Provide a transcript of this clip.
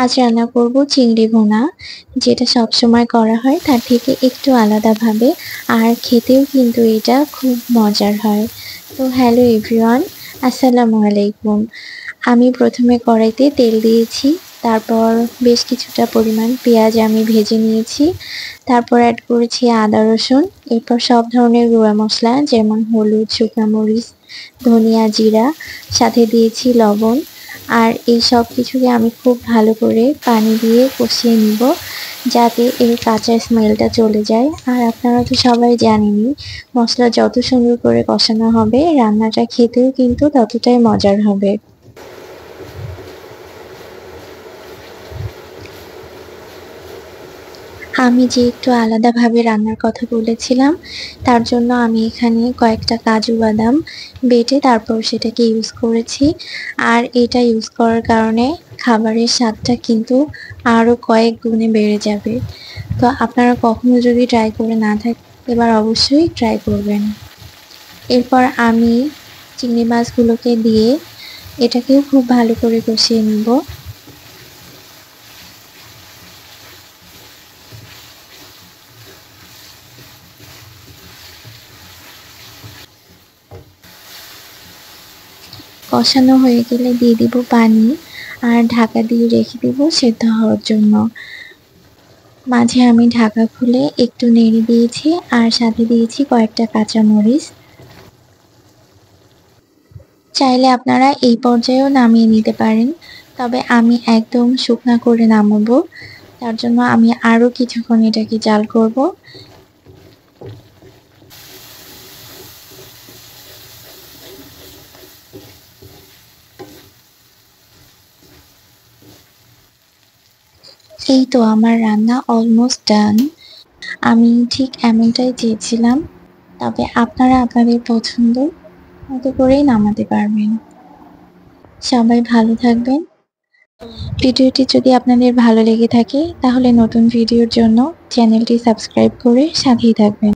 আজ রান্না করব চিংড়ি ভুনা, যেটা সবসময় করা হয় তার থেকে একটু আলাদাভাবে, আর খেতেও কিন্তু এটা খুব মজার হয়। তো হ্যালো এভরিওয়ান, আসসালামু আলাইকুম। আমি প্রথমে কড়াইতে তেল দিয়েছি, তারপর বেশ কিছুটা পরিমাণ পেঁয়াজ আমি ভেজে নিয়েছি, তারপর অ্যাড করেছি আদা রসুন, এরপর সব ধরনের গুঁড়া মশলা যেমন হলুদ, শুকনো মরিচ, ধনিয়া, জিরা, সাথে দিয়েছি লবণ। আর এই সব কিছুকে আমি খুব ভালো করে পানি দিয়ে কষিয়ে নিব, যাতে এর কাঁচা স্মেলটা চলে যায়। আর আপনারা তো সবাই জানেনই, মশলা যত সুন্দর করে কষানো হবে রান্নাটা খেতেও কিন্তু ততটাই মজার হবে। আমি যে একটু আলাদাভাবে রান্নার কথা বলেছিলাম, তার জন্য আমি এখানে কয়েকটা কাজু বাদাম বেটে তারপর সেটাকে ইউজ করেছি। আর এটা ইউজ করার কারণে খাবারের স্বাদটা কিন্তু আরও কয়েক গুণে বেড়ে যাবে। তো আপনারা কখনো যদি ট্রাই করে না থাকেন, এবার অবশ্যই ট্রাই করবেন। এরপর আমি চিংড়ি মাছগুলোকে দিয়ে এটাকেও খুব ভালো করে কষিয়ে নিব। কষানো হয়ে গেলে দিয়ে দিব পানি, আর ঢাকা দিয়ে রেখে দিব সেদ্ধ হওয়ার জন্য। মাঝে আমি ঢাকা খুলে একটু নেড়ে দিয়েছি, আর সাথে দিয়েছি কয়েকটা কাঁচামরিচ। চাইলে আপনারা এই পর্যায়েও নামিয়ে নিতে পারেন, তবে আমি একদম শুকনা করে নামাবো, তার জন্য আমি আরও কিছুক্ষণ এটাকে জাল করব। এই তো আমার রান্না অলমোস্ট ডান। আমি ঠিক এমনটাই চেয়েছিলাম, তবে আপনারা আপনাদের পছন্দ মতো করেই নামাতে পারবেন। সবাই ভালো থাকবেন। ভিডিওটি যদি আপনাদের ভালো লেগে থাকে তাহলে নতুন ভিডিওর জন্য চ্যানেলটি সাবস্ক্রাইব করে সাথেই থাকবেন।